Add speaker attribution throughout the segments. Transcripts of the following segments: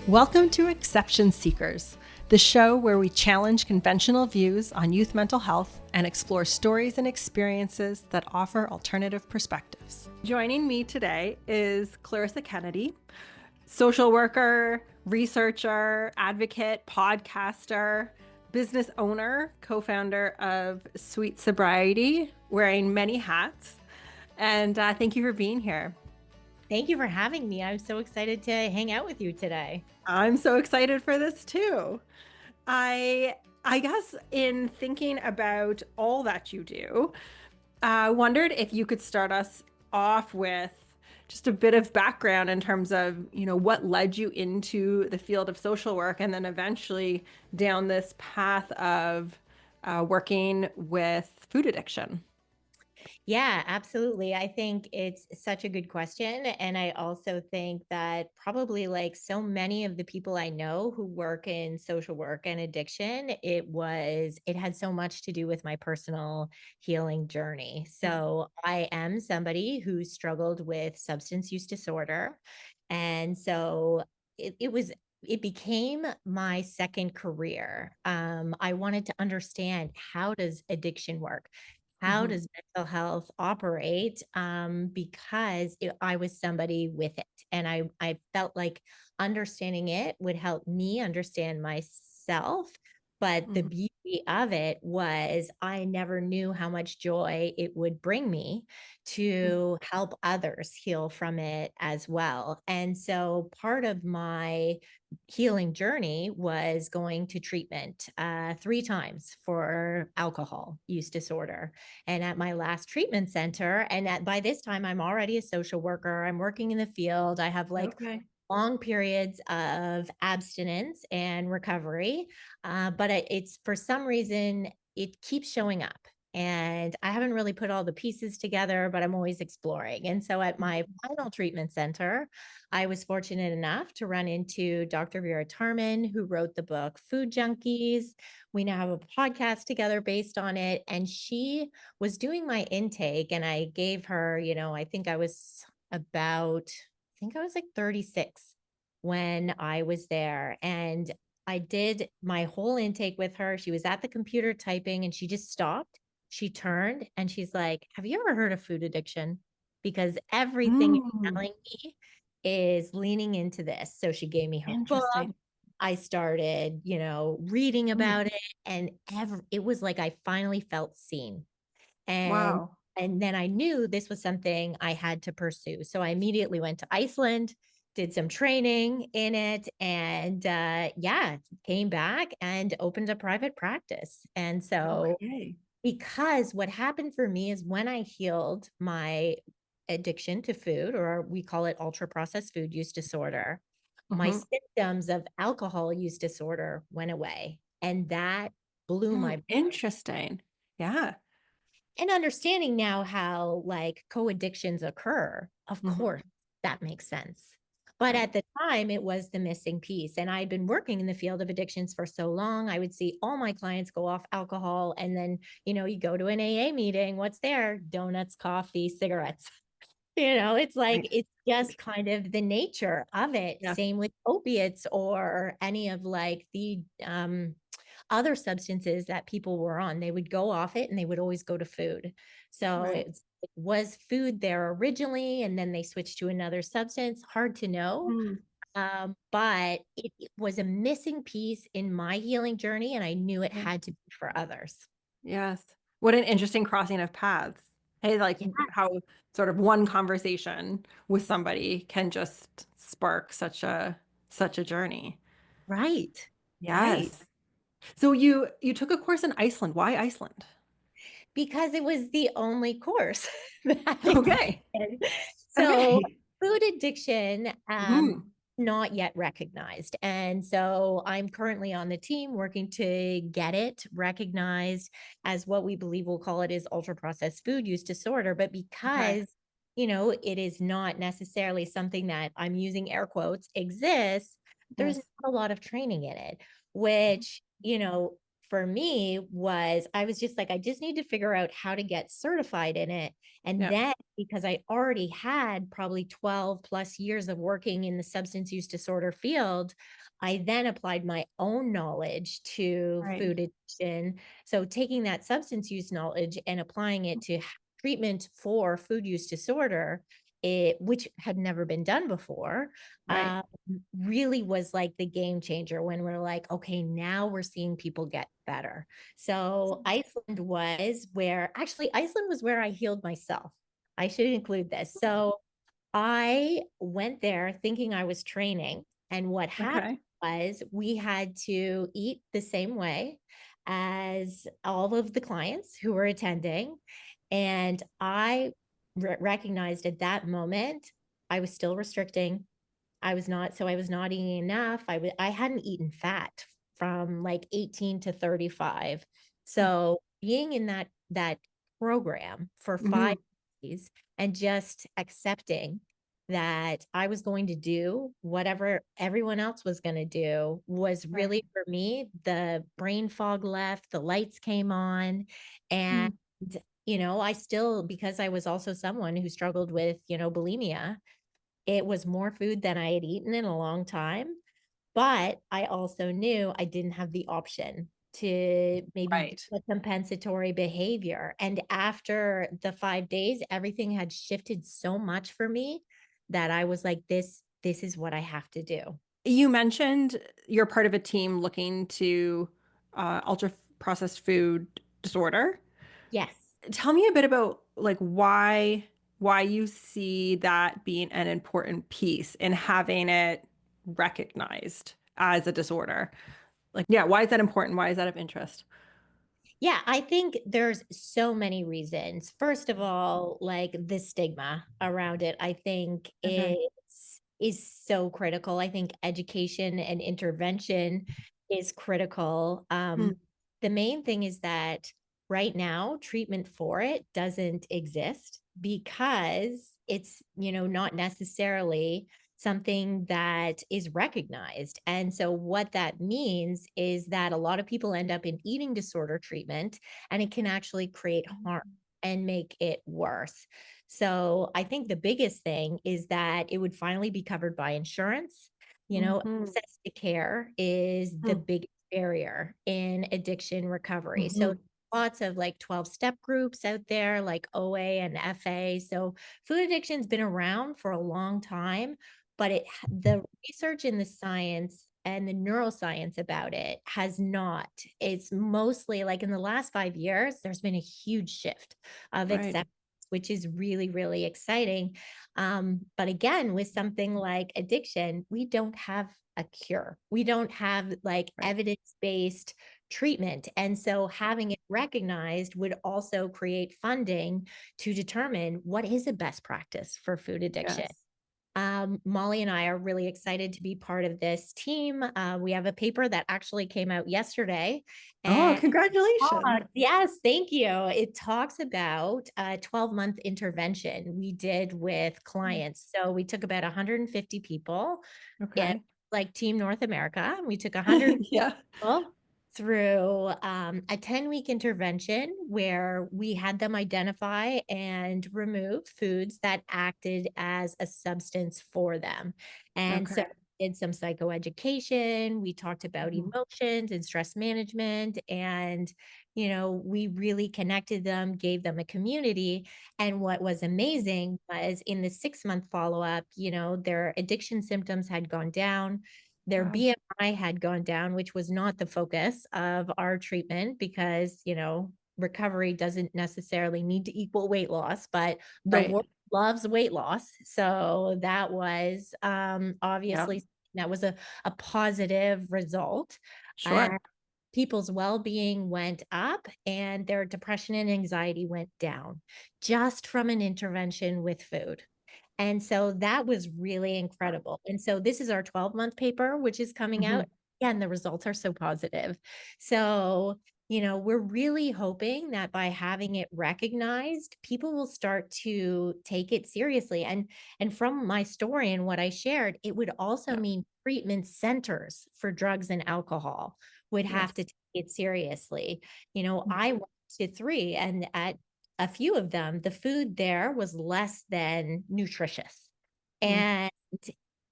Speaker 1: Welcome to Exception Seekers, the show where we challenge conventional views on youth mental health and explore stories and experiences that offer alternative perspectives. Joining me today is Clarissa Kennedy, social worker, researcher, advocate, podcaster, business owner, co-founder of Sweet Sobriety, wearing many hats. And thank you for being here.
Speaker 2: Thank you for having me. I'm so excited to hang out with you today.
Speaker 1: I'm so excited for this too. I guess in thinking about all that you do, I wondered if you could start us off with just a bit of background in terms of, what led you into the field of social work and then eventually down this path of working with food addiction.
Speaker 2: Yeah, absolutely. I think it's such a good question. And I also think that probably like so many of the people I know who work in social work and addiction, it had so much to do with my personal healing journey. So I am somebody who struggled with substance use disorder. And so it became my second career. I wanted to understand, how does addiction work? How
Speaker 1: Mhm.
Speaker 2: does mental health operate? Because I was somebody with it. And I felt like understanding it would help me understand myself. But the
Speaker 1: Mhm.
Speaker 2: beauty of it was I never knew how much joy it would bring me to help others heal from it as well. And so part of my healing journey was going to treatment 3 times for alcohol use disorder. And at my last treatment center, by this time, I'm already a social worker. I'm working in the field. I have like
Speaker 1: Okay.
Speaker 2: long periods of abstinence and recovery. But it's for some reason, it keeps showing up. And I haven't really put all the pieces together, but I'm always exploring. And so at my final treatment center, I was fortunate enough to run into Dr. Vera Tarman, who wrote the book Food Junkies. We now have a podcast together based on it. And she was doing my intake, and I gave her, I think I was like 36 when I was there. And I did my whole intake with her. She was at the computer typing and she just stopped. She turned and she's like, "Have you ever heard of food addiction? Because everything you're
Speaker 1: Mm,
Speaker 2: telling me is leaning into this." So she gave me her book.
Speaker 1: interesting.
Speaker 2: I started, reading
Speaker 1: Mm,
Speaker 2: about it, and it was like I finally felt seen. And
Speaker 1: wow.
Speaker 2: and then I knew this was something I had to pursue. So I immediately went to Iceland, did some training in it, and yeah, came back and opened a private practice. And so
Speaker 1: Okay.
Speaker 2: because what happened for me is when I healed my addiction to food, or we call it ultra processed food use disorder, my
Speaker 1: Mhm.
Speaker 2: symptoms of alcohol use disorder went away. And that blew my.
Speaker 1: Interesting. Yeah.
Speaker 2: And understanding now how like co-addictions occur, of
Speaker 1: Mhm.
Speaker 2: course, that makes sense. But
Speaker 1: Right.
Speaker 2: at the time, it was the missing piece. And I'd been working in the field of addictions for so long. I would see all my clients go off alcohol. And then, you go to an AA meeting, what's there? Donuts, coffee, cigarettes. It's like,
Speaker 1: Right.
Speaker 2: it's just kind of the nature of it.
Speaker 1: Yeah.
Speaker 2: Same with opiates or any of like the other substances that people were on. They would go off it and they would always go to food. So
Speaker 1: Right.
Speaker 2: it was food there originally, and then they switched to another substance. Hard to know.
Speaker 1: Mm,
Speaker 2: But it was a missing piece in my healing journey, and I knew it
Speaker 1: yeah.
Speaker 2: had to be for others.
Speaker 1: Yes. What an interesting crossing of paths. Hey, like
Speaker 2: Yeah,
Speaker 1: how sort of one conversation with somebody can just spark such a journey.
Speaker 2: right. Right.
Speaker 1: Yes. So you took a course in Iceland. Why Iceland?
Speaker 2: Because it was the only course that
Speaker 1: Okay.
Speaker 2: existed. So
Speaker 1: Okay.
Speaker 2: food addiction,
Speaker 1: Mhm.
Speaker 2: not yet recognized. And so I'm currently on the team working to get it recognized as what we believe we'll call it is ultra processed food use disorder. But
Speaker 1: Okay.
Speaker 2: because, it is not necessarily something that I'm using air quotes exists, there's
Speaker 1: Yes.
Speaker 2: not a lot of training in it, which, for me was I was just like, I just need to figure out how to get certified in it. And
Speaker 1: Yeah.
Speaker 2: then because I already had probably 12 plus years of working in the substance use disorder field, I then applied my own knowledge to
Speaker 1: Right.
Speaker 2: food addiction. So taking that substance use knowledge and applying it to treatment for food use disorder, which had never been done before,
Speaker 1: Right.
Speaker 2: really was like the game changer when we're like, okay, now we're seeing people get better. So Iceland was where I healed myself. I should include this. So I went there thinking I was training. And what happened
Speaker 1: Okay.
Speaker 2: was we had to eat the same way as all of the clients who were attending. And I recognized at that moment, I was still restricting. I was not eating enough. I hadn't eaten fat from like 18 to 35. So being in that program for
Speaker 1: Mm-hmm.
Speaker 2: 5 days and just accepting that I was going to do whatever everyone else was going to do was
Speaker 1: Right.
Speaker 2: really for me. The brain fog left, the lights came on, and I still, because I was also someone who struggled with, bulimia, it was more food than I had eaten in a long time, but I also knew I didn't have the option to maybe do
Speaker 1: Right.
Speaker 2: a compensatory behavior. And after the 5 days, everything had shifted so much for me that I was like, this is what I have to do.
Speaker 1: You mentioned you're part of a team looking to ultra processed food disorder.
Speaker 2: Yes.
Speaker 1: Tell me a bit about like why you see that being an important piece in having it recognized as a disorder. Like, yeah, why is that important? Why is that of interest?
Speaker 2: Yeah, I think there's so many reasons. First of all, like the stigma around it, I think
Speaker 1: Okay.
Speaker 2: is so critical. I think education and intervention is critical.
Speaker 1: Mm,
Speaker 2: The main thing is that right now, treatment for it doesn't exist because it's, not necessarily something that is recognized. And so, what that means is that a lot of people end up in eating disorder treatment, and it can actually create harm and make it worse. So, I think the biggest thing is that it would finally be covered by insurance.
Speaker 1: mhm,
Speaker 2: Access to care is the
Speaker 1: mm,
Speaker 2: biggest barrier in addiction recovery. So,
Speaker 1: mhm.
Speaker 2: lots of like 12-step groups out there like OA and FA. So, food addiction's been around for a long time, but the research in the science and the neuroscience about it has not. It's mostly like in the last 5 years, there's been a huge shift of
Speaker 1: Right,
Speaker 2: acceptance, which is really, really exciting. But again, with something like addiction, we don't have a cure. We don't have like
Speaker 1: right.
Speaker 2: evidence-based treatment. And so having it recognized would also create funding to determine what is a best practice for food addiction.
Speaker 1: Yes.
Speaker 2: Molly and I are really excited to be part of this team. We have a paper that actually came out yesterday.
Speaker 1: Oh,
Speaker 2: And
Speaker 1: congratulations.
Speaker 2: yes, thank you. It talks about a 12-month intervention we did with
Speaker 1: Mm,
Speaker 2: clients. So we took about 150 people and
Speaker 1: okay.
Speaker 2: like Team North America. We took 100
Speaker 1: Yeah.
Speaker 2: people through a 10-week intervention where we had them identify and remove foods that acted as a substance for them. And so
Speaker 1: Okay.
Speaker 2: we did some psychoeducation. We talked about
Speaker 1: Mhm.
Speaker 2: emotions and stress management. And, we really connected them, gave them a community. And what was amazing was in the 6-month follow up, their addiction symptoms had gone down, their
Speaker 1: Wow.
Speaker 2: BMI had gone down, which was not the focus of our treatment because, recovery doesn't necessarily need to equal weight loss, but the
Speaker 1: Right.
Speaker 2: world loves weight loss. So that was
Speaker 1: Yeah.
Speaker 2: obviously that was a positive result.
Speaker 1: Sure.
Speaker 2: People's well-being went up and their depression and anxiety went down just from an intervention with food. And so that was really incredible. And so this is our 12-month paper, which is coming out.
Speaker 1: Mhm.
Speaker 2: And the results are so positive. So, we're really hoping that by having it recognized, people will start to take it seriously. And from my story and what I shared, it would also
Speaker 1: Yeah.
Speaker 2: mean treatment centers for drugs and alcohol would have
Speaker 1: Yes.
Speaker 2: to take it seriously. I went to three, and at a few of them, the food there was less than nutritious.
Speaker 1: Mm,
Speaker 2: And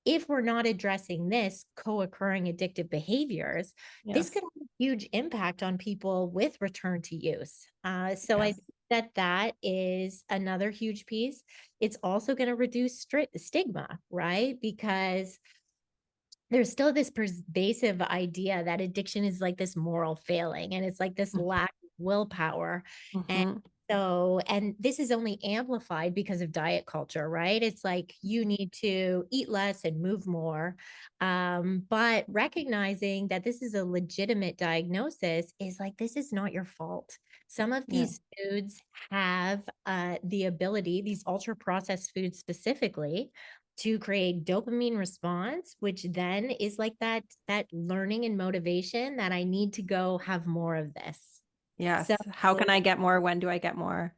Speaker 2: if we're not addressing this co-occurring addictive behaviors, this
Speaker 1: yes.
Speaker 2: could have a huge impact on people with return to use. So I
Speaker 1: Yes.
Speaker 2: think that is another huge piece. It's also going to reduce stigma, right? Because there's still this pervasive idea that addiction is like this moral failing, and it's like this lack of willpower. And
Speaker 1: Mm-hmm.
Speaker 2: and this is only amplified because of diet culture, right? It's like you need to eat less and move more. But recognizing that this is a legitimate diagnosis is like, this is not your fault. Some of
Speaker 1: Yeah.
Speaker 2: these foods have the ability, these ultra processed foods specifically, to create dopamine response, which then is like that learning and motivation that I need to go have more of this. So
Speaker 1: Yes. How can I get more? When do I get more?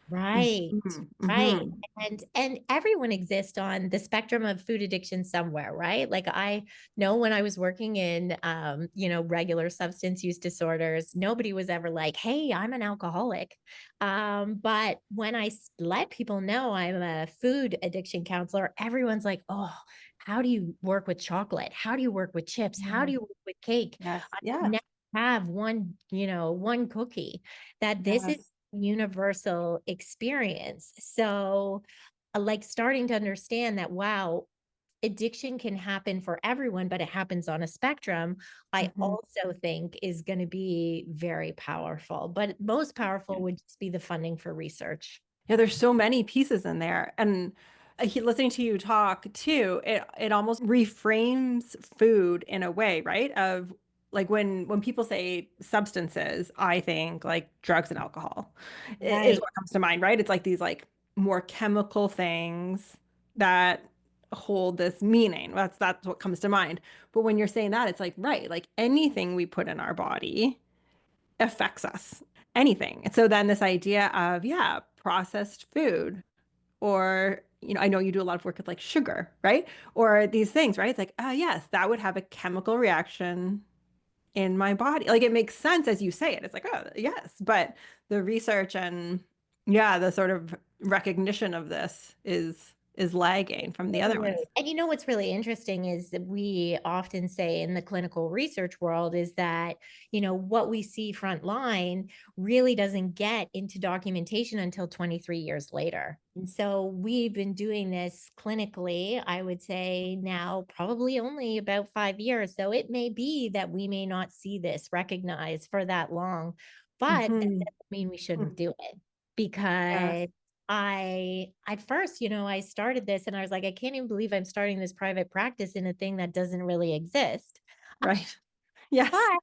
Speaker 2: right.
Speaker 1: Mm-hmm.
Speaker 2: Right.
Speaker 1: Mm-hmm.
Speaker 2: And everyone exists on the spectrum of food addiction somewhere, right? Like I know when I was working in regular substance use disorders, nobody was ever like, "Hey, I'm an alcoholic." But when I let people know I'm a food addiction counselor, everyone's like, "Oh, how do you work with chocolate? How do you work with chips? How do
Speaker 1: Yeah.
Speaker 2: you work with cake?
Speaker 1: Yes.
Speaker 2: I
Speaker 1: Yes.
Speaker 2: never have one cookie." That this is
Speaker 1: Yes.
Speaker 2: universal experience. So, like starting to understand that, wow, addiction can happen for everyone, but it happens on a spectrum, I
Speaker 1: Mm-hmm.
Speaker 2: also think is going to be very powerful. But most powerful would just be the funding for research.
Speaker 1: Yeah, there's so many pieces in there. And listening to you talk too, it almost reframes food in a way, right? Of like when people say substances, I think like drugs and alcohol is
Speaker 2: Right.
Speaker 1: what comes to mind, right? It's like these like more chemical things that hold this meaning. That's what comes to mind. But when you're saying that, it's like, right, like anything we put in our body affects us, anything. And so then this idea of, yeah, processed food, or, I know you do a lot of work with like sugar, right? Or these things, right? It's like, oh, yes, that would have a chemical reaction in my body. Like it makes sense as you say it. It's like, oh, yes. But the research and, yeah, the sort of recognition of this is lagging from the other
Speaker 2: Good.
Speaker 1: ones.
Speaker 2: And what's really interesting is that we often say in the clinical research world is that, what we see frontline really doesn't get into documentation until 23 years later. And so we've been doing this clinically, I would say now probably only about 5 years. So it may be that we may not see this recognized for that long, but that
Speaker 1: Hmm.
Speaker 2: doesn't mean we shouldn't
Speaker 1: Hmm.
Speaker 2: do it,
Speaker 1: Yes.
Speaker 2: because at first, I started this and I was like, I can't even believe I'm starting this private practice in a thing that doesn't really exist.
Speaker 1: Right. Yes.
Speaker 2: But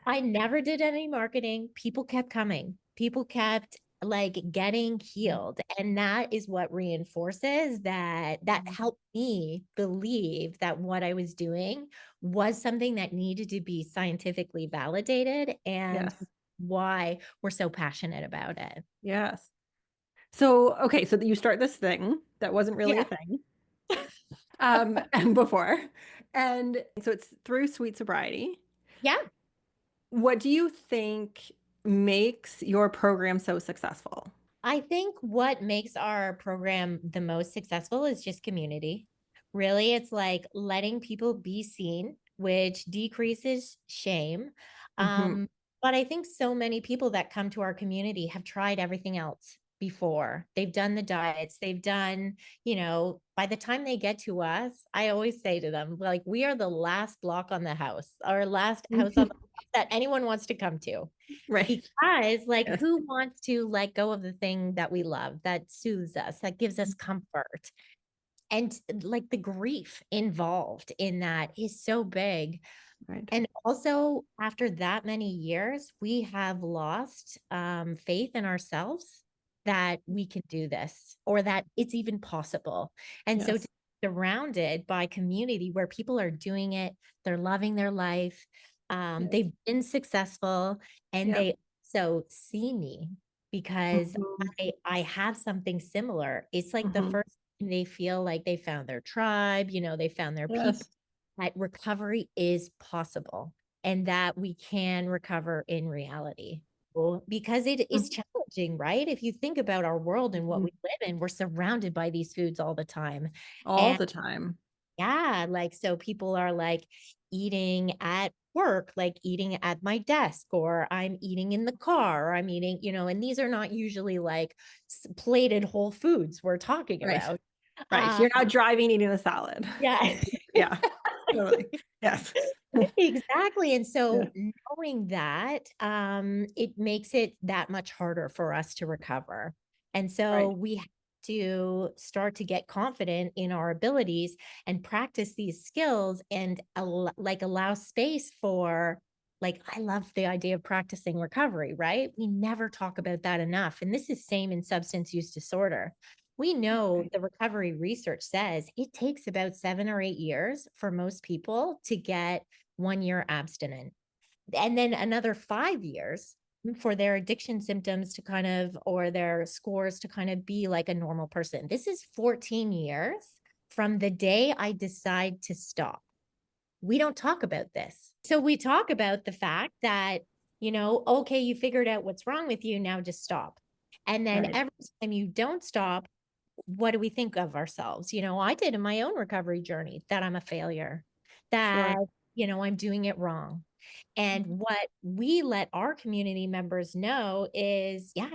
Speaker 2: I never did any marketing. People kept coming. People kept like getting healed. And that is what reinforces that helped me believe that what I was doing was something that needed to be scientifically validated, and
Speaker 1: Yes.
Speaker 2: why we're so passionate about it.
Speaker 1: Yes. So, okay, so you start this thing that wasn't really a
Speaker 2: Yeah.
Speaker 1: thing before. And so it's through sweet sobriety.
Speaker 2: Yeah.
Speaker 1: What do you think makes your program so successful?
Speaker 2: I think what makes our program the most successful is just community. Really, it's like letting people be seen, which decreases shame.
Speaker 1: Hmm.
Speaker 2: But I think so many people that come to our community have tried everything else before. They've done the diets, they've done, by the time they get to us, I always say to them, like, we are the last block on the house, or last house on the block that anyone wants to come to.
Speaker 1: Right.
Speaker 2: Because, like,
Speaker 1: Yes.
Speaker 2: who wants to let go of the thing that we love, that soothes us, that gives us comfort? And like the grief involved in that is so big.
Speaker 1: Right.
Speaker 2: And also, after that many years, we have lost faith in ourselves that we can do this, or that it's even possible. And so, to
Speaker 1: Yes.
Speaker 2: be surrounded by community where people are doing it, they're loving their life,
Speaker 1: Yes.
Speaker 2: they've been successful, and
Speaker 1: Yep.
Speaker 2: they so see me because
Speaker 1: Hmm.
Speaker 2: I have something similar. It's like the
Speaker 1: Hmm.
Speaker 2: first time they feel like they found their tribe, they found their people,
Speaker 1: Yes.
Speaker 2: that recovery is possible. and that we can recover in reality. Well, because it is challenging, right? If you think about our world and what
Speaker 1: Mhm.
Speaker 2: we live in, we're surrounded by these foods all the time.
Speaker 1: All
Speaker 2: And
Speaker 1: the time.
Speaker 2: yeah, like, so people are like eating at work, like eating at my desk, or I'm eating in the car, or I'm eating, and these are not usually like plated whole foods we're talking
Speaker 1: Right.
Speaker 2: about.
Speaker 1: Right.
Speaker 2: Uh,
Speaker 1: You're not driving eating a salad.
Speaker 2: yeah.
Speaker 1: Yeah. Totally. Yes.
Speaker 2: Exactly. And
Speaker 1: Yeah.
Speaker 2: so knowing that, it makes it that much harder for us to recover. And so
Speaker 1: Right.
Speaker 2: we have to start to get confident in our abilities and practice these skills and allow space for, like, I love the idea of practicing recovery, right? We never talk about that enough. And this is same in substance use disorder. We know
Speaker 1: Right.
Speaker 2: the recovery research says it takes about 7 or 8 years for most people to get 1 year abstinent, and then another 5 years for their addiction symptoms to kind of, or their scores to kind of be like a normal person. This is 14 years from the day I decide to stop. We don't talk about this. So we talk about the fact that, okay, you figured out what's wrong with you, now just stop. And then
Speaker 1: Right.
Speaker 2: every time you don't stop, what do we think of ourselves? I did in my own recovery journey that I'm a failure, that,
Speaker 1: Sure.
Speaker 2: I'm doing it wrong. And what we let our community members know is, yeah,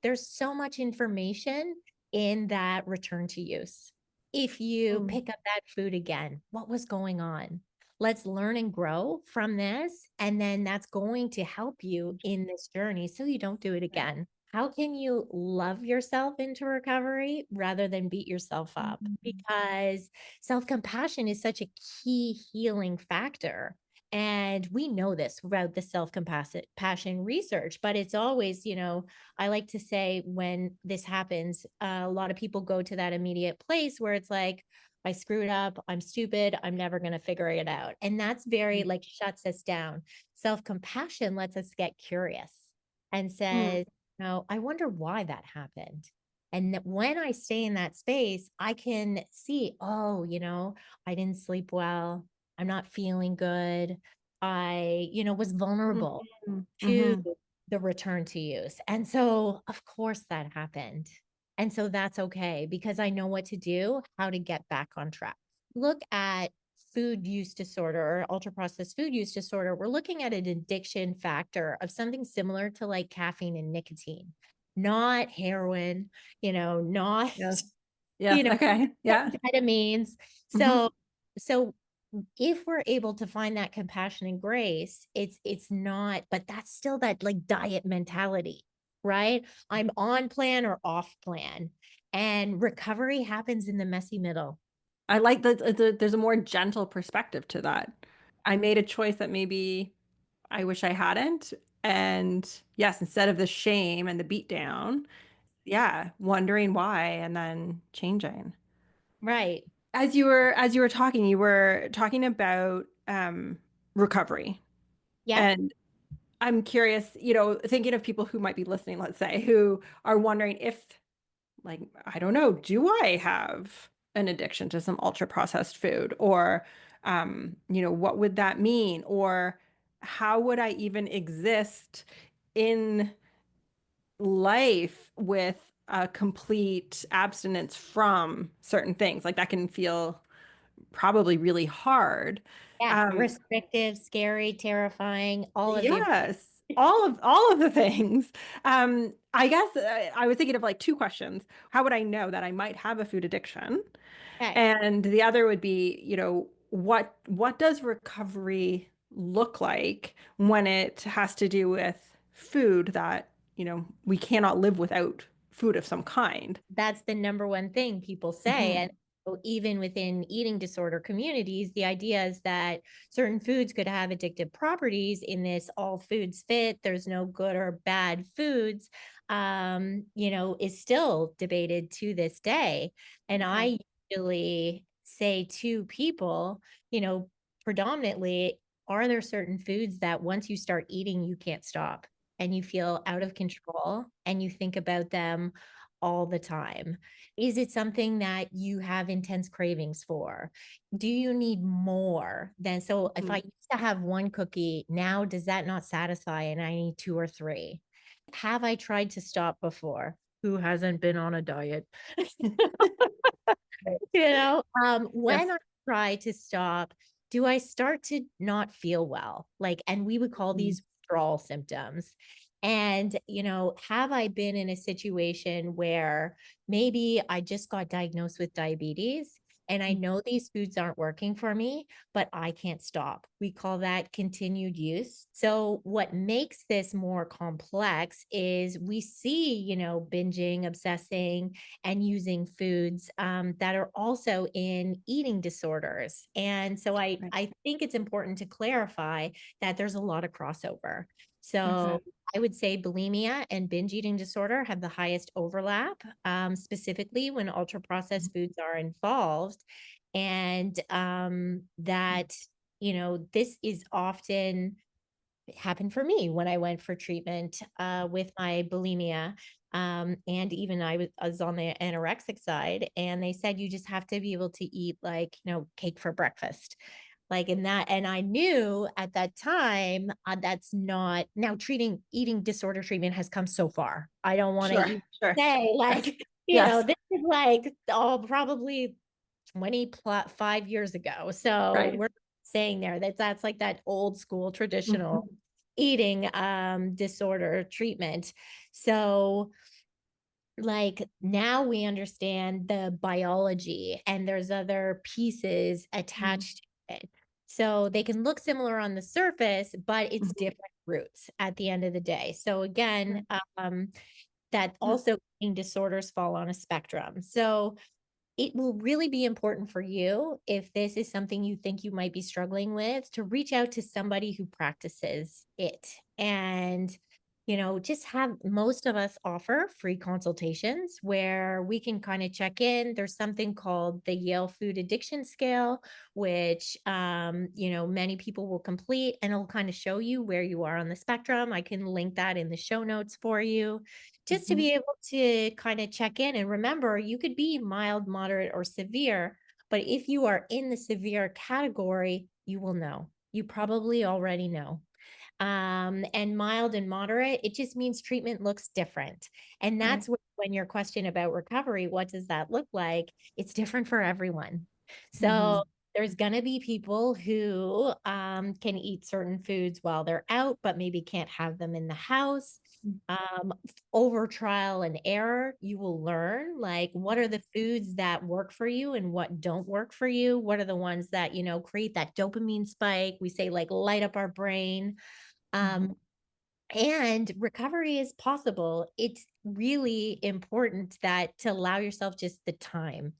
Speaker 2: there's so much information in that return to use. If you
Speaker 1: Mm.
Speaker 2: pick up that food again, what was going on? Let's learn and grow from this. And then that's going to help you in this journey so you don't do it
Speaker 1: Right.
Speaker 2: again. How can you love yourself into recovery rather than beat yourself up?
Speaker 1: Mhm.
Speaker 2: Because self compassion is such a key healing factor. And we know this throughout the self compassion research, but it's always, I like to say when this happens, a lot of people go to that immediate place where it's like, I screwed up, I'm stupid, I'm never going to figure it out. And that's very like shuts us down. Self compassion lets us get curious and
Speaker 1: Mm.
Speaker 2: says, I wonder why that happened. And when I stay in that space, I can see, oh, I didn't sleep well. I'm not feeling good. I, was vulnerable
Speaker 1: Mhm.
Speaker 2: to
Speaker 1: Mhm.
Speaker 2: the return to use. And so, of course, that happened. And so that's okay because I know what to do, how to get back on track. Look at food use disorder or ultra processed food use disorder. We're looking at an addiction factor of something similar to like caffeine and nicotine, not heroin, not,
Speaker 1: Yes.
Speaker 2: you
Speaker 1: Yes.
Speaker 2: know,
Speaker 1: Okay. Yeah.
Speaker 2: amphetamines.
Speaker 1: Mhm.
Speaker 2: So if we're able to find that compassion and grace, it's not, but that's still that like diet mentality, right? I'm on plan or off plan. And recovery happens in the messy middle.
Speaker 1: I like that there's a more gentle perspective to that. I made a choice that maybe I wish I hadn't. And yes, instead of the shame and the beat down, yeah, wondering why and then changing.
Speaker 2: Right.
Speaker 1: As you were talking, you were talking about recovery.
Speaker 2: Yep.
Speaker 1: And I'm curious, thinking of people who might be listening, let's say, who are wondering if, like, I don't know, do I have an addiction to some ultra processed food? Or, what would that mean? Or how would I even exist in life with a complete abstinence from certain things? Like that can feel probably really hard.
Speaker 2: Yeah.
Speaker 1: Um,
Speaker 2: Restrictive, scary, terrifying, all of the
Speaker 1: Yes, all of the things. I guess I was thinking of like two questions. How would I know that I might have a food addiction?
Speaker 2: okay.
Speaker 1: And the other would be, what does recovery look like when it has to do with food that, we cannot live without food of some kind.
Speaker 2: That's the number one thing people say.
Speaker 1: Mhm.
Speaker 2: And so even within eating disorder communities, the idea is that certain foods could have addictive properties in this all foods fit, there's no good or bad foods, is still debated to this day. And
Speaker 1: Okay.
Speaker 2: I usually say to people, predominantly, are there certain foods that once you start eating, you can't stop and you feel out of control and you think about them all the time? Is it something that you have intense cravings for? Do you need more than, so if I
Speaker 1: Mhm.
Speaker 2: used to have one cookie, now does that not satisfy and I need two or three? Have I tried to stop before? Who hasn't been on a diet? When
Speaker 1: Yes.
Speaker 2: I try to stop, do I start to not feel well? Like, and we would call
Speaker 1: Mhm.
Speaker 2: these withdrawal symptoms. And, have I been in a situation where maybe I just got diagnosed with diabetes and I know these foods aren't working for me, but I can't stop? We call that continued use. So, what makes this more complex is we see, binging, obsessing, and using foods that are also in eating disorders. And so
Speaker 1: Right.
Speaker 2: I think it's important to clarify that there's a lot of crossover. So
Speaker 1: Exactly.
Speaker 2: I would say bulimia and binge eating disorder have the highest overlap, specifically when ultra processed foods are involved. And that, this is often, it happened for me when I went for treatment with my bulimia. And even I was on the anorexic side, and they said you just have to be able to eat, like, cake for breakfast. Like, in that, and I knew at that time that's not, now treating eating disorder treatment has come so far. I don't want to
Speaker 1: Sure.
Speaker 2: even
Speaker 1: Sure.
Speaker 2: say,
Speaker 1: Yes.
Speaker 2: like,
Speaker 1: Yes.
Speaker 2: this is like, oh, probably 5 years ago. So
Speaker 1: Right.
Speaker 2: we're saying there that that's like that old school traditional
Speaker 1: Mhm.
Speaker 2: eating disorder treatment. So, like, now we understand the biology and there's other pieces
Speaker 1: Mhm.
Speaker 2: attached to it. So they can look similar on the surface, but it's
Speaker 1: Mhm.
Speaker 2: different roots at the end of the day. So again,
Speaker 1: Right.
Speaker 2: that
Speaker 1: Yeah.
Speaker 2: also eating disorders fall on a spectrum. So it will really be important for you, if this is something you think you might be struggling with, to reach out to somebody who practices it. And, just have, most of us offer free consultations where we can kind of check in. There's something called the Yale Food Addiction Scale, which, many people will complete, and it'll kind of show you where you are on the spectrum. I can link that in the show notes for you, just to
Speaker 1: Mhm.
Speaker 2: be able to kind of check in. And remember, you could be mild, moderate, or severe, but if you are in the severe category, you will know. You probably already know. And mild and moderate, it just means treatment looks different. And
Speaker 1: Right.
Speaker 2: that's when your question about recovery, what does that look like? It's different for everyone. So
Speaker 1: Mhm.
Speaker 2: there's going to be people who can eat certain foods while they're out, but maybe can't have them in the house.
Speaker 1: Mm.
Speaker 2: Over trial and error, you will learn, like, what are the foods that work for you and what don't work for you. What are the ones that, create that dopamine spike? We say, like, light up our brain.
Speaker 1: Mhm.
Speaker 2: Um, and recovery is possible. It's really important that to allow yourself just the time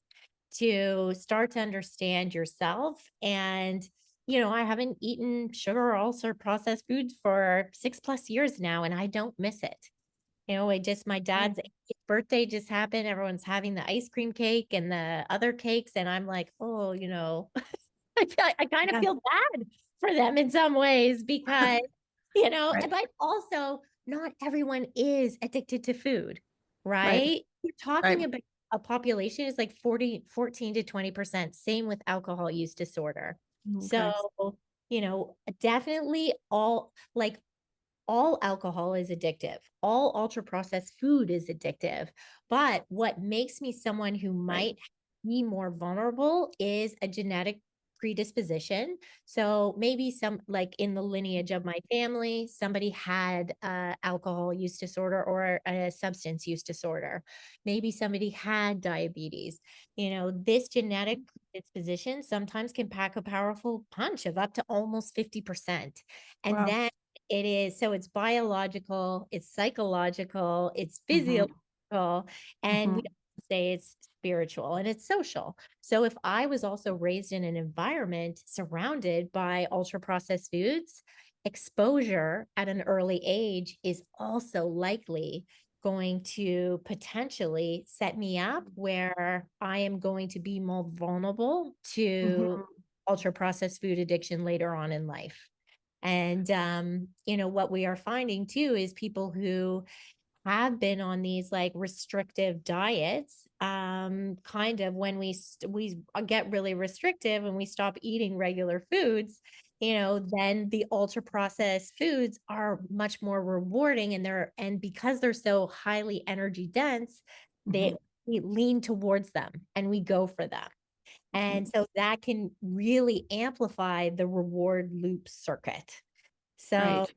Speaker 2: to start to understand yourself. And, I haven't eaten sugar or ulcer processed foods for 6+ years now, and I don't miss it. I just, my
Speaker 1: Right.
Speaker 2: dad's 80th birthday just happened. Everyone's having the ice cream cake and the other cakes. And I'm like, oh, I kind of
Speaker 1: Yes.
Speaker 2: feel bad for them in some ways because,
Speaker 1: Right.
Speaker 2: but also not everyone is addicted to food,
Speaker 1: Right.
Speaker 2: right? You're talking
Speaker 1: Right.
Speaker 2: about a population is like 14 to 20%, same with alcohol use disorder. So,
Speaker 1: Okay.
Speaker 2: definitely all alcohol is addictive. All ultra processed food is addictive. But what makes me someone who
Speaker 1: Right.
Speaker 2: might be more vulnerable is a genetic predisposition. So maybe some, like, in the lineage of my family, somebody had alcohol use disorder or a substance use disorder. Maybe somebody had diabetes. This genetic predisposition sometimes can pack a powerful punch of up to almost 50%. And
Speaker 1: Wow.
Speaker 2: then it is, so it's biological, it's psychological, it's
Speaker 1: Mhm.
Speaker 2: physiological, and we
Speaker 1: Mhm.
Speaker 2: don't say it's spiritual, and it's social. So if I was also raised in an environment surrounded by ultra processed foods, exposure at an early age is also likely going to potentially set me up where I am going to be more vulnerable to
Speaker 1: Mhm.
Speaker 2: ultra processed food addiction later on in life. And what we are finding too is people who have been on these like restrictive diets, kind of when we get really restrictive and we stop eating regular foods, then the ultra processed foods are much more rewarding, and because they're so highly energy dense,
Speaker 1: Mm-hmm.
Speaker 2: they we lean towards them and we go for them.
Speaker 1: Mm-hmm.
Speaker 2: And so that can really amplify the reward loop circuit. So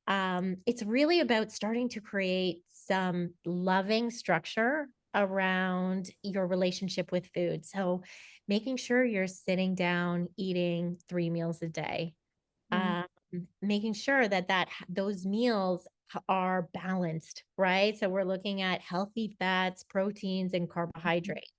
Speaker 1: Right.
Speaker 2: it's really about starting to create some loving structure around your relationship with food. So making sure you're sitting down eating 3 meals a day,
Speaker 1: Mm-hmm.
Speaker 2: um, making sure that those meals are balanced, right? So we're looking at healthy fats, proteins, and carbohydrates,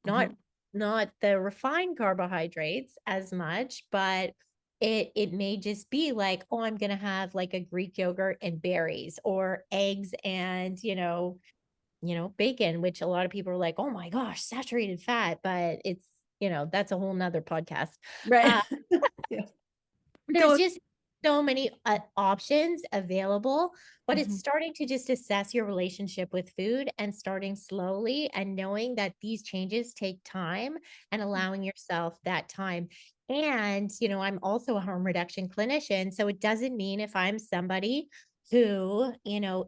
Speaker 2: not
Speaker 1: Mm-hmm.
Speaker 2: not the refined carbohydrates as much, but it may just be like, oh, I'm gonna have like a Greek yogurt and berries, or eggs and bacon, which a lot of people are like, oh my gosh, saturated fat, but it's that's a whole nother podcast.
Speaker 1: Right.
Speaker 2: Uh,
Speaker 1: Yes.
Speaker 2: there's
Speaker 1: Go.
Speaker 2: just so many options available, but it's
Speaker 1: Mm-hmm.
Speaker 2: starting to just assess your relationship with food and starting slowly and knowing that these changes take time and allowing yourself that time. And, I'm also a harm reduction clinician. So it doesn't mean if I'm somebody who,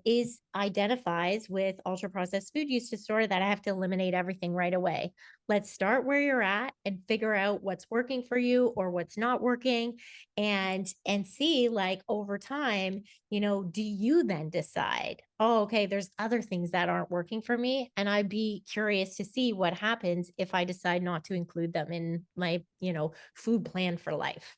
Speaker 2: is identifies with ultra processed food use disorder that I have to eliminate everything right away. Let's start where you're at and figure out what's working for you or what's not working, and see, like, over time, do you then decide, oh, okay, there's other things that aren't working for me, and I'd be curious to see what happens if I decide not to include them in my food plan for life.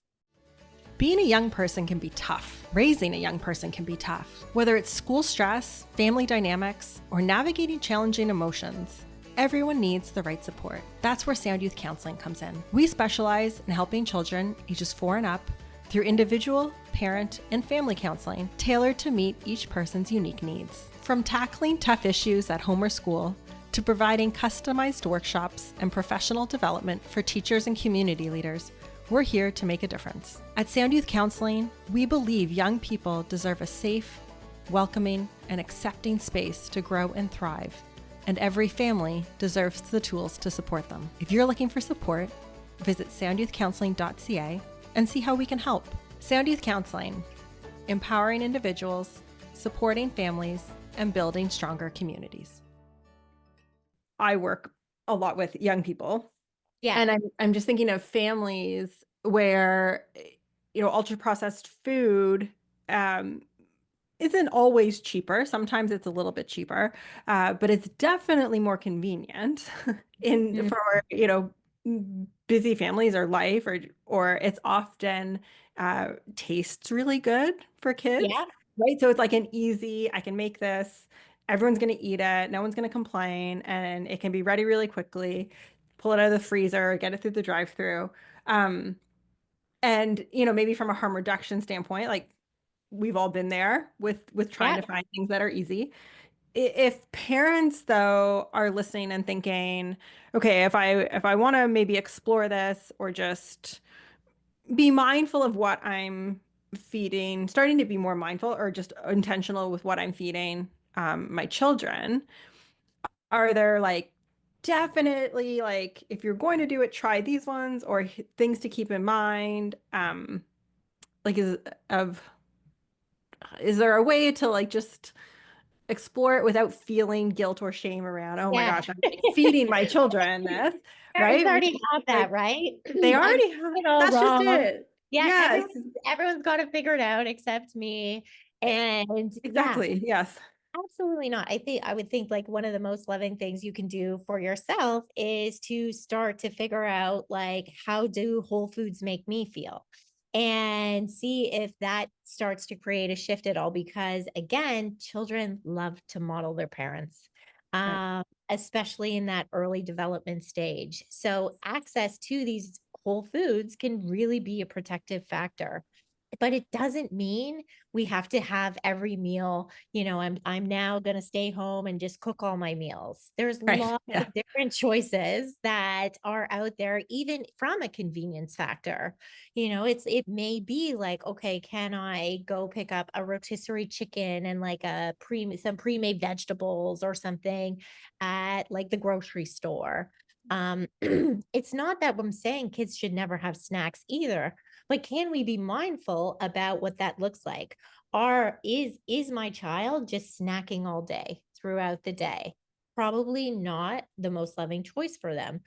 Speaker 1: Being a young person can be tough. Raising a young person can be tough. Whether it's school stress, family dynamics, or navigating challenging emotions, everyone needs the right support. That's where Sound Youth Counseling comes in. We specialize in helping children ages 4 and up through individual, parent, and family counseling tailored to meet each person's unique needs. From tackling tough issues at home or school to providing customized workshops and professional development for teachers and community leaders, we're here to make a difference. At Sound Youth Counseling, we believe young people deserve a safe, welcoming, and accepting space to grow and thrive, and every family deserves the tools to support them. If you're looking for support, visit soundyouthcounseling.ca and see how we can help. Sound Youth Counseling, empowering individuals, supporting families, and building stronger communities. I work a lot with young people.
Speaker 2: Yeah.
Speaker 1: And I'm just thinking of families where, ultra processed food um, isn't always cheaper. Sometimes it's a little bit cheaper, but it's definitely more convenient in
Speaker 2: Mm,
Speaker 1: for busy families or life, or it's often tastes really good for kids,
Speaker 2: yeah.
Speaker 1: right? So it's like an easy, I can make this. Everyone's going to eat it. No one's going to complain, and it can be ready really quickly. Pull it out of the freezer, get it through the drive-through. Um, and maybe from a harm reduction standpoint, like we've all been there with trying
Speaker 2: Yeah.
Speaker 1: to find things that are easy. If parents though are listening and thinking, okay, if I want to maybe explore this or just be mindful of what I'm feeding, starting to be more mindful or just intentional with what I'm feeding my children, are there like definitely like if you're going to do it, try these ones or things to keep in mind? Like of is there a way to like just explore it without feeling guilt or shame around, oh my
Speaker 2: Yeah.
Speaker 1: gosh, I'm like feeding my children this,
Speaker 2: Parents
Speaker 1: right?
Speaker 2: already
Speaker 1: Because
Speaker 2: have that,
Speaker 1: like
Speaker 2: right?
Speaker 1: they
Speaker 2: I'm
Speaker 1: already
Speaker 2: doing
Speaker 1: have,
Speaker 2: it all
Speaker 1: that's just
Speaker 2: wrong.
Speaker 1: it.
Speaker 2: Yeah,
Speaker 1: Yes,
Speaker 2: everyone's got to figure it out except me. And yeah,
Speaker 1: exactly. Yes.
Speaker 2: absolutely not. I would think like one of the most loving things you can do for yourself is to start to figure out, like, how do whole foods make me feel? And see if that starts to create a shift at all. Because again, children love to model their parents,
Speaker 1: Right.
Speaker 2: especially in that early development stage. So access to these whole foods can really be a protective factor. but it doesn't mean we have to have every meal, I'm now going to stay home and just cook all my meals. There's
Speaker 1: Right.
Speaker 2: lots
Speaker 1: Yeah.
Speaker 2: of different choices that are out there, even from a convenience factor. It may be like, okay, can I go pick up a rotisserie chicken and like some pre-made vegetables or something at like the grocery store? It's not that I'm saying kids should never have snacks either, but can we be mindful about what that looks like? Is my child just snacking all day throughout the day? Probably not the most loving choice for them.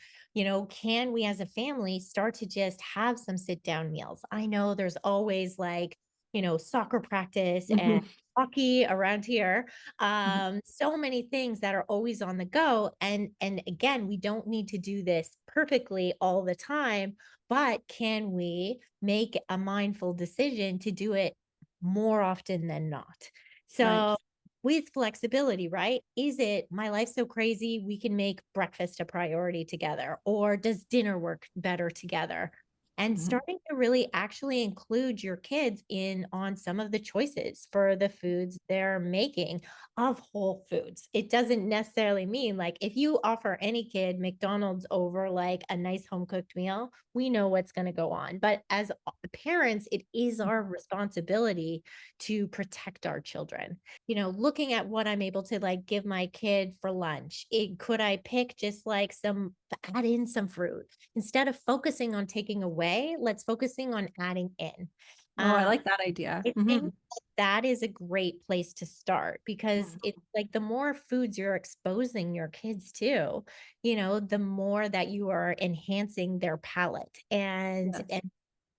Speaker 2: Can we as a family start to just have some sit down meals? I know there's always like, soccer practice and
Speaker 1: Hmm.
Speaker 2: hockey around here.
Speaker 1: Hmm.
Speaker 2: So many things that are always on the go. And again, we don't need to do this perfectly all the time, but can we make a mindful decision to do it more often than not?
Speaker 1: Right.
Speaker 2: So with flexibility, right? Is it my life's so crazy we can make breakfast a priority together? Or does dinner work better together? And
Speaker 1: Hmm.
Speaker 2: starting to really actually include your kids in on some of the choices for the foods they're making of whole foods. It doesn't necessarily mean like if you offer any kid McDonald's over like a nice home cooked meal, we know what's going to go on. But as parents, it is our responsibility to protect our children. Looking at what I'm able to like give my kid for lunch. Could I pick just like add in some fruit instead of focusing on taking away? Let's focusing on adding in.
Speaker 1: Oh, I
Speaker 2: Uh,
Speaker 1: like that idea.
Speaker 2: I
Speaker 1: Hmm.
Speaker 2: think that is a great place to start because
Speaker 1: Hmm.
Speaker 2: it's like the more foods you're exposing your kids to, the more that you are enhancing their palate. And
Speaker 1: Yes.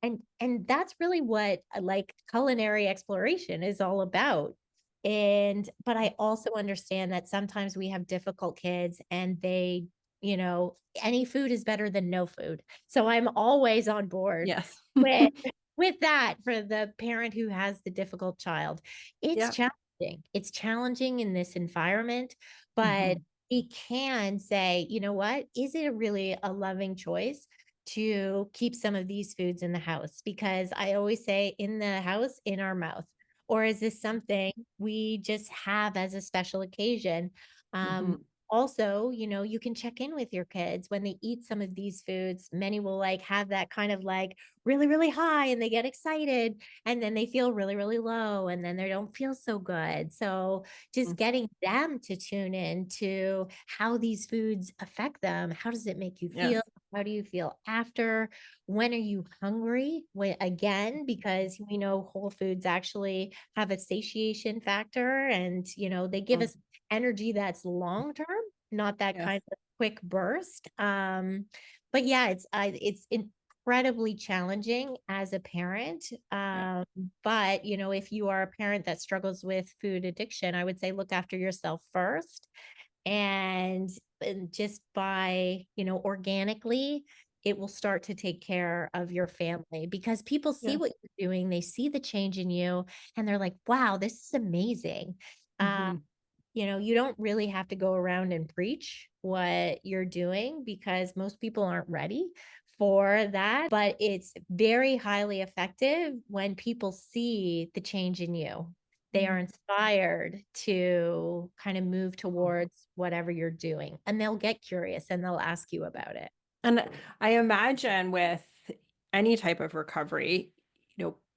Speaker 2: and and that's really what like culinary exploration is all about. And but I also understand that sometimes we have difficult kids and any food is better than no food. So I'm always on board
Speaker 1: Yes.
Speaker 2: with with that for the parent who has the difficult child. It's
Speaker 1: Yeah.
Speaker 2: challenging. It's challenging in this environment, but
Speaker 1: Hmm.
Speaker 2: we can say, you know what? Is it really a loving choice to keep some of these foods in the house? Because I always say in the house, in our mouth. Or is this something we just have as a special occasion?
Speaker 1: Hmm.
Speaker 2: Also, you can check in with your kids when they eat some of these foods. Many will like have that kind of like really, really high and they get excited and then they feel really, really low and then they don't feel so good. So just getting them to tune in to how these foods affect them. How does it make you feel?
Speaker 1: Yes.
Speaker 2: How do you feel after? When are you hungry? Again, because we know whole foods actually have a satiation factor and, they give
Speaker 1: Mhm.
Speaker 2: us energy that's long term, not that
Speaker 1: Yes.
Speaker 2: kind of quick burst. But yeah, it's incredibly challenging as a parent.
Speaker 1: Yeah.
Speaker 2: But if you are a parent that struggles with food addiction, I would say look after yourself first and, just by, organically, it will start to take care of your family because people see
Speaker 1: Yes.
Speaker 2: what you're doing, they see the change in you, and they're like, wow, this is amazing. Uh,
Speaker 1: Hmm.
Speaker 2: you don't really have to go around and preach what you're doing because most people aren't ready for that. But it's very highly effective when people see the change in you. They are inspired to kind of move towards whatever you're doing and they'll get curious and they'll ask you about it.
Speaker 1: And I imagine with any type of recovery,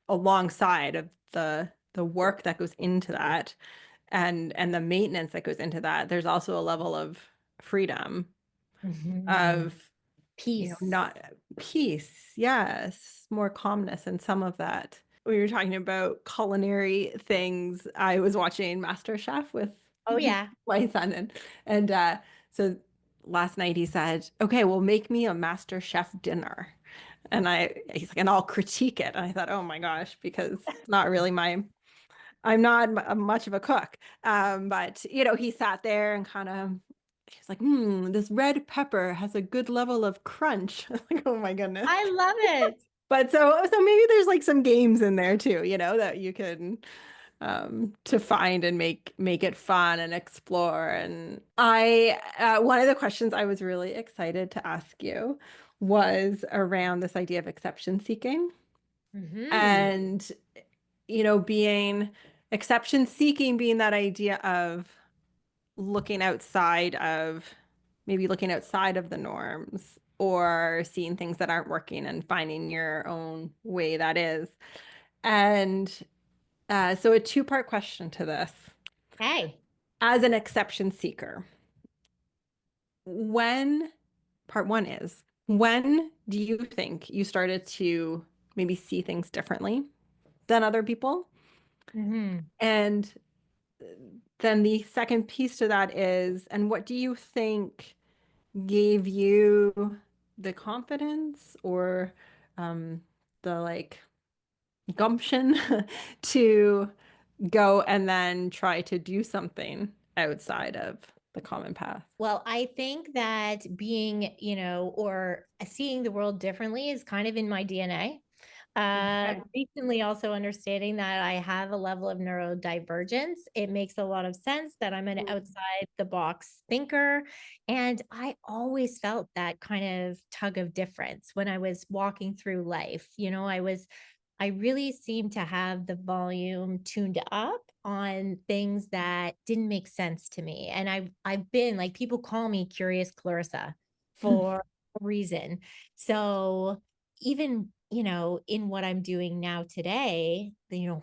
Speaker 1: alongside of the work that goes into that and the maintenance that goes into that, there's also a level of freedom
Speaker 2: Mhm.
Speaker 1: of,
Speaker 2: Peace.
Speaker 1: not peace, yes, more calmness and some of that. We were talking about culinary things. I was watching MasterChef with
Speaker 2: Oh, yeah.
Speaker 1: my son and so last night he said, "Okay, well make me a MasterChef dinner." And he's like, "And I'll critique it." And I thought, "Oh my gosh," because it's not really I'm not much of a cook. But he sat there and kind of he's like, this red pepper has a good level of crunch." Like, oh my goodness.
Speaker 2: I love it.
Speaker 1: But so maybe there's like some games in there too, that you can to find and make it fun and explore. And I one of the questions I was really excited to ask you was around this idea of exception seeking.
Speaker 2: Hmm.
Speaker 1: And, being exception seeking, being that idea of looking outside of maybe looking outside of the norms or seeing things that aren't working and finding your own way that is. And so, a two-part question to this.
Speaker 2: Hey.
Speaker 1: As an exception seeker, when part one is, when do you think you started to maybe see things differently than other people?
Speaker 2: Hmm.
Speaker 1: And then the second piece to that is, and what do you think gave you the confidence or um, the like gumption to go and then try to do something outside of the common path?
Speaker 2: Well, I think that being, or seeing the world differently is kind of in my DNA.
Speaker 1: Okay.
Speaker 2: Recently, also understanding that I have a level of neurodivergence, it makes a lot of sense that I'm an outside the box thinker. And I always felt that kind of tug of difference when I was walking through life. I really seemed to have the volume tuned up on things that didn't make sense to me. And I've been like, people call me Curious Clarissa for a reason. So even, in what I'm doing now today,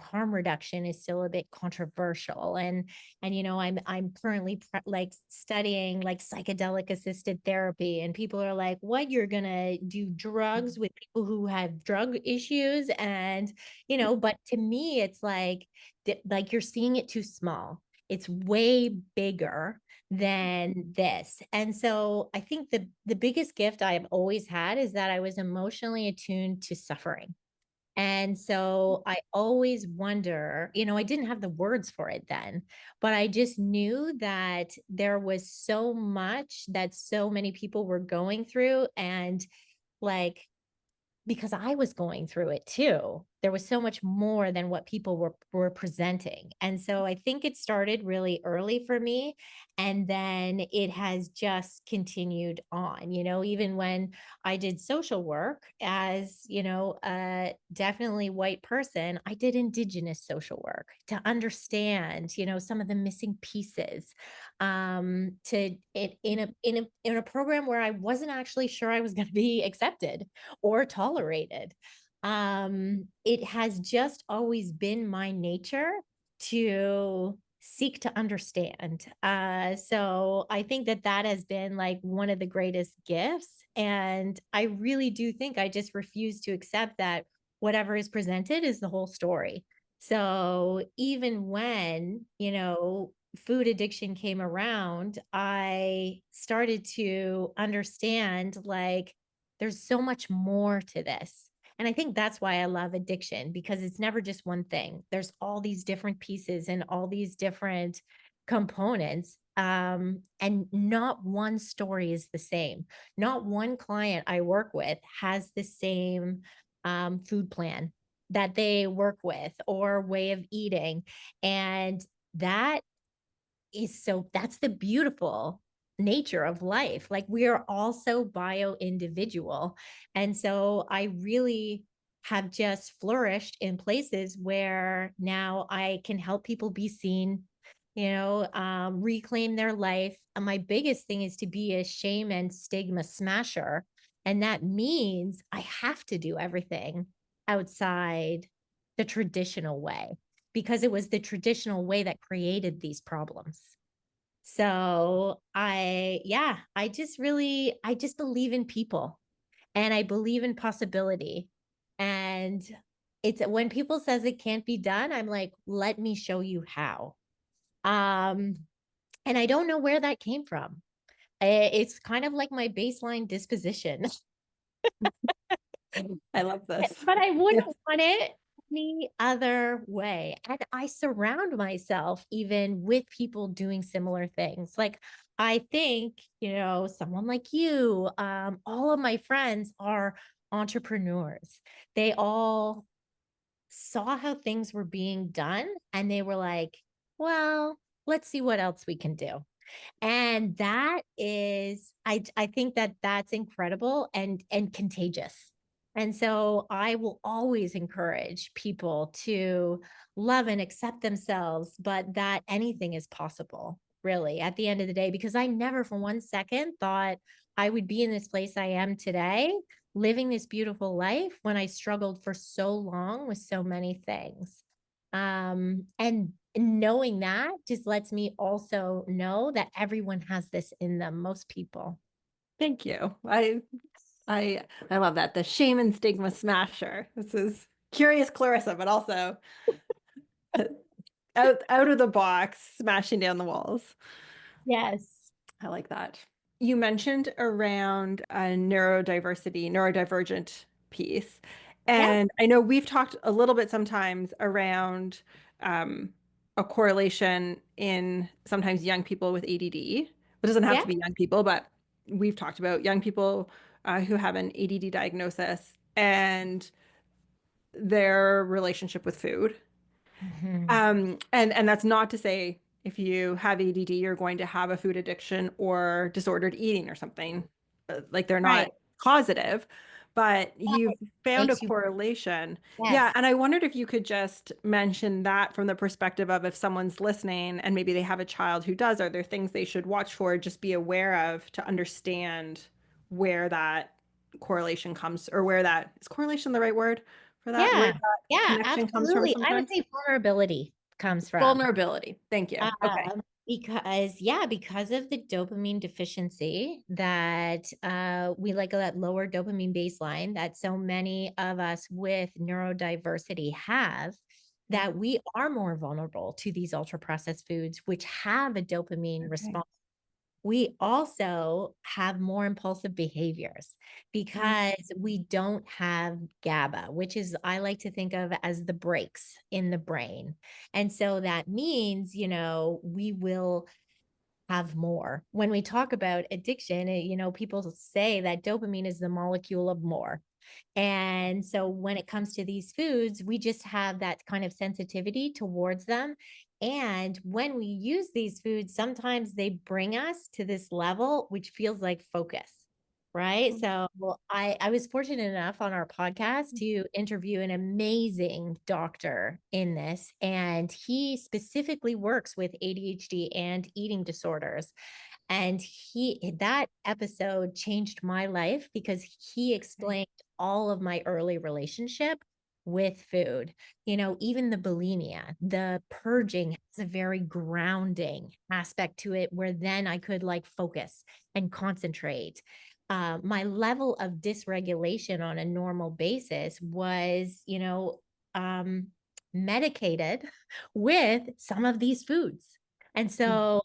Speaker 2: harm reduction is still a bit controversial. And I'm currently like studying like psychedelic assisted therapy, and people are like, what, you're gonna do drugs with people who have drug issues? And but to me it's like you're seeing it too small. It's way bigger than this. And so I think the biggest gift I have always had is that I was emotionally attuned to suffering. And so I always wonder, I didn't have the words for it then, but I just knew that there was so much that so many people were going through. And like, because I was going through it too. There was so much more than what people were presenting. And so I think it started really early for me, and then it has just continued on. Even when I did social work as, a definitely white person, I did indigenous social work to understand, some of the missing pieces, to it in a program where I wasn't actually sure I was going to be accepted or tolerated. It has just always been my nature to seek to understand. So I think that that has been like one of the greatest gifts. And I really do think I just refuse to accept that whatever is presented is the whole story. So even when, food addiction came around, I started to understand like there's so much more to this. And I think that's why I love addiction, because it's never just one thing. There's all these different pieces and all these different components. And not one story is the same. Not one client I work with has the same food plan that they work with or way of eating. And that that's the beautiful nature of life. Like, we are all so bio individual. And so I really have just flourished in places where now I can help people be seen, reclaim their life. And my biggest thing is to be a shame and stigma smasher. And that means I have to do everything outside the traditional way, because it was the traditional way that created these problems. So I just believe in people, and I believe in possibility. And it's when people says it can't be done, I'm like, let me show you how. Um, and I don't know where that came from. It's kind of like my baseline disposition.
Speaker 1: I love this.
Speaker 2: But I
Speaker 1: Yes.
Speaker 2: wouldn't want it any other way. And I surround myself even with people doing similar things. Like, I think, someone like you, all of my friends are entrepreneurs. They all saw how things were being done and they were like, well, let's see what else we can do. And that is, I think that that's incredible and contagious. And so I will always encourage people to love and accept themselves, but that anything is possible, really, at the end of the day, because I never for 1 second thought I would be in this place I am today, living this beautiful life when I struggled for so long with so many things. And knowing that just lets me also know that everyone has this in them, most people.
Speaker 1: Thank you. I love that. The shame and stigma smasher. This is curious Clarissa, but also out of the box, smashing down the walls.
Speaker 2: Yes.
Speaker 1: I like that. You mentioned around a neurodivergent piece.
Speaker 2: Yeah.
Speaker 1: And I know we've talked a little bit sometimes around um, a correlation in sometimes young people with ADD. It doesn't have
Speaker 2: Yeah.
Speaker 1: to be young people, but we've talked about young people who have an ADD diagnosis and their relationship with food.
Speaker 2: Mhm.
Speaker 1: And that's not to say if you have ADD, you're going to have a food addiction or disordered eating or something. Like they're
Speaker 2: Right.
Speaker 1: not causative, but you've
Speaker 2: Right.
Speaker 1: found a
Speaker 2: Makes you
Speaker 1: correlation. Yeah,
Speaker 2: yes.
Speaker 1: and I wondered if you could just mention that from the perspective of if someone's listening and maybe they have a child who does, are there things they should watch for, just be aware of to understand where that correlation comes, or where that is correlation the right word for that, where
Speaker 2: Yeah.
Speaker 1: that
Speaker 2: Yeah,
Speaker 1: connection comes from
Speaker 2: absolutely. I would
Speaker 1: sometimes?
Speaker 2: say vulnerability comes from.
Speaker 1: Vulnerability. Thank you. Okay.
Speaker 2: Because yeah, because of the dopamine deficiency that we like that lower dopamine baseline that so many of us with neurodiversity have,
Speaker 1: Yeah.
Speaker 2: that we are more vulnerable to these ultra processed foods, which have a dopamine
Speaker 1: Okay.
Speaker 2: response. We also have more impulsive behaviors
Speaker 1: Mm,
Speaker 2: because we don't have GABA, which is, I like to think of as the brakes in the brain. And so that means, we will have more. When we talk about addiction, people say that dopamine is the molecule of more. And so when it comes to these foods, we just have that kind of sensitivity towards them. And when we use these foods, sometimes they bring us to this level, which feels like focus. Right.
Speaker 1: mm,
Speaker 2: So I was fortunate enough on our podcast to interview an amazing doctor in this. And he specifically works with ADHD and eating disorders. And that episode changed my life because he
Speaker 1: okay.
Speaker 2: explained all of my early relationship with food. Even the bulimia, the purging has a very grounding aspect to it where then I could like focus and concentrate. My level of dysregulation on a normal basis was, um, medicated with some of these foods. And
Speaker 1: Mm,
Speaker 2: so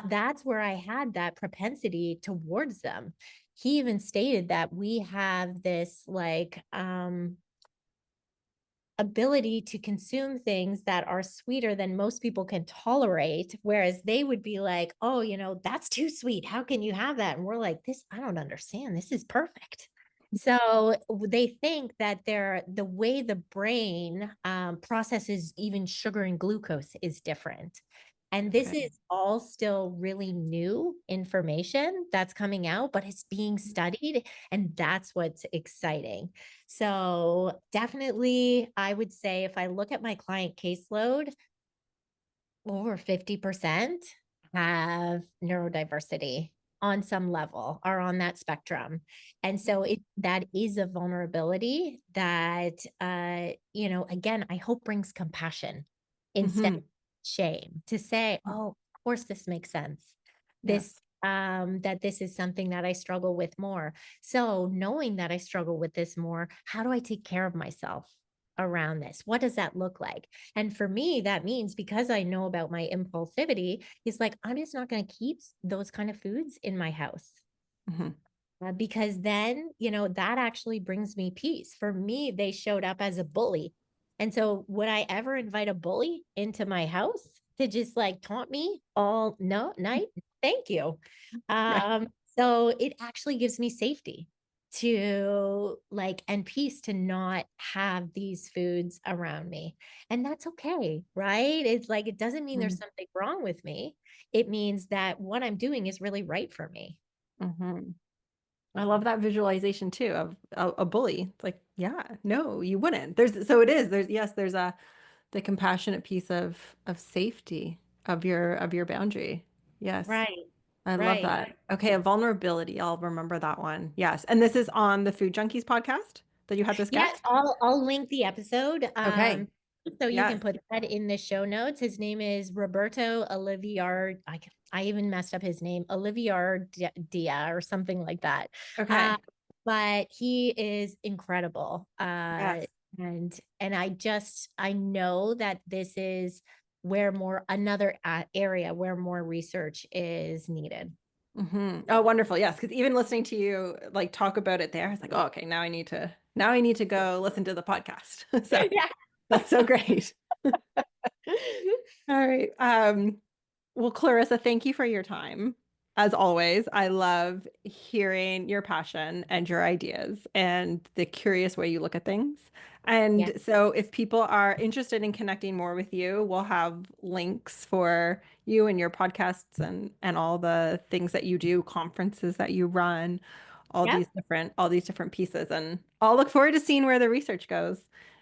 Speaker 2: that's where I had that propensity towards them. He even stated that we have this like ability to consume things that are sweeter than most people can tolerate, whereas they would be like, oh, that's too sweet, how can you have that? And we're like, this, I don't understand, this is perfect. So they think that the way the brain processes even sugar and glucose is different. And this
Speaker 1: okay.
Speaker 2: is all still really new information that's coming out, but it's being studied. And that's what's exciting. So definitely, I would say if I look at my client caseload, over 50% have neurodiversity on some level, are on that spectrum. And so that is a vulnerability that again, I hope brings compassion instead of
Speaker 1: Hmm.
Speaker 2: shame, to say, oh, of course this makes sense.
Speaker 1: Yes.
Speaker 2: That this is something that I struggle with more. So knowing that I struggle with this more, how do I take care of myself around this? What does that look like? And for me, that means because I know about my impulsivity, it's like, I'm just not going to keep those kind of foods in my house.
Speaker 1: Hmm.
Speaker 2: Because then, that actually brings me peace. For me, they showed up as a bully. And so, would I ever invite a bully into my house to just like taunt me all no night? Thank you.
Speaker 1: Right.
Speaker 2: So it actually gives me safety to like and peace to not have these foods around me. And that's okay, right? It's like it doesn't mean there's something wrong with me. It means that what I'm doing is really right for me.
Speaker 1: Mm-hmm. I love that visualization too of a bully. It's like, yeah, no, you wouldn't. There's the compassionate piece of safety of your boundary. Yes.
Speaker 2: Right.
Speaker 1: I love
Speaker 2: Right.
Speaker 1: that. Okay, a vulnerability. I'll remember that one. Yes. And this is on the Food Junkies podcast that you had this
Speaker 2: Yes,
Speaker 1: guest?
Speaker 2: I'll link the episode.
Speaker 1: Okay.
Speaker 2: So you can
Speaker 1: Yes.
Speaker 2: put that in the show notes. His name is Roberto Oliviar. I even messed up his name, Oliviar Dia or something like that. Uh,
Speaker 1: Okay.
Speaker 2: but he is incredible.
Speaker 1: Yes.
Speaker 2: And I know that this is where another area where more research is needed.
Speaker 1: Oh, wonderful. Yes, because even listening to you like talk about it there, it's like, oh, okay, now I need to go listen to the podcast. So
Speaker 2: Yeah.
Speaker 1: that's so great. All right. Well, Clarissa, thank you for your time. As always, I love hearing your passion and your ideas and the curious way you look at things.
Speaker 2: Yeah.
Speaker 1: And so, if people are interested in connecting more with you, we'll have links for you and your podcasts and all the things that you do, conferences that you run,
Speaker 2: Yeah.
Speaker 1: all these different pieces. And I'll look forward to seeing where the research goes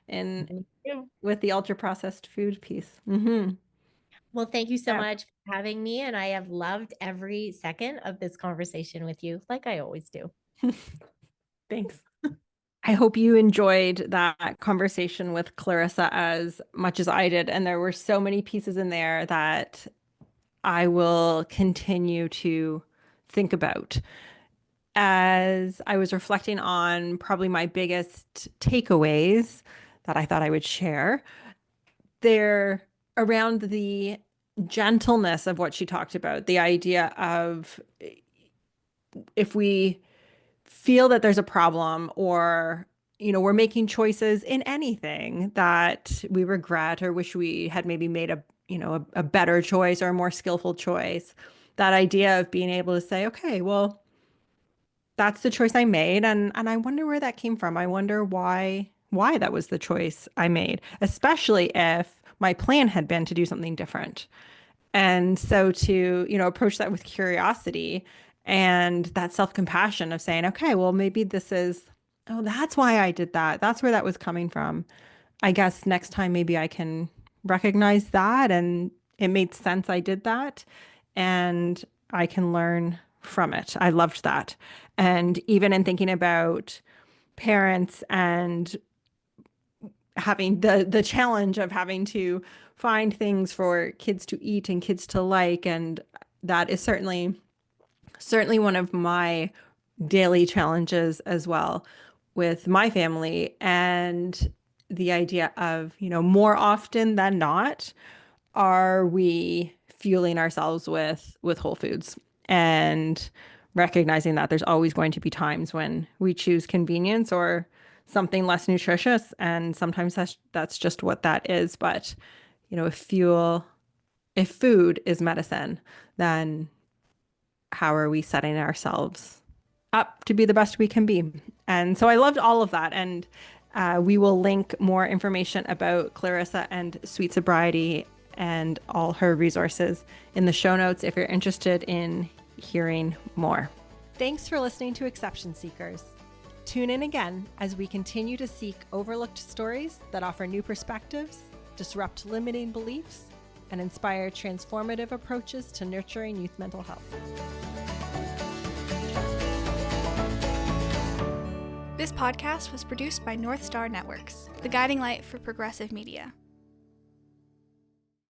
Speaker 1: in
Speaker 2: Me too.
Speaker 1: with the ultra processed food piece. Hmm.
Speaker 2: Well, thank you so
Speaker 1: Yeah.
Speaker 2: much for having me. And I have loved every second of this conversation with you, like I always do.
Speaker 1: Thanks. I hope you enjoyed that conversation with Clarissa as much as I did. And there were so many pieces in there that I will continue to think about. As I was reflecting on probably my biggest takeaways that I thought I would share, they're around the gentleness of what she talked about, the idea of if we feel that there's a problem or we're making choices in anything that we regret or wish we had maybe made a better choice or a more skillful choice, that idea of being able to say, okay, well, that's the choice I made, and I wonder where that came from. I wonder why that was the choice I made, especially if my plan had been to do something different. And so to, approach that with curiosity and that self-compassion of saying, okay, well, maybe oh, that's why I did that. That's where that was coming from. I guess next time maybe I can recognize that and it made sense I did that and I can learn from it. I loved that. And even in thinking about parents and having the challenge of having to find things for kids to eat and kids to like, and that is certainly one of my daily challenges as well with my family, and the idea of, more often than not, are we fueling ourselves with whole foods, and recognizing that there's always going to be times when we choose convenience or something less nutritious, and sometimes that's just what that is. But if food is medicine, then how are we setting ourselves up to be the best we can be? And so I loved all of that. And we will link more information about Clarissa and Sweet Sobriety and all her resources in the show notes if you're interested in hearing more. Thanks for listening to Exception Seekers. Tune in again as we continue to seek overlooked stories that offer new perspectives, disrupt limiting beliefs, and inspire transformative approaches to nurturing youth mental health.
Speaker 3: This podcast was produced by North Star Networks, the guiding light for progressive media.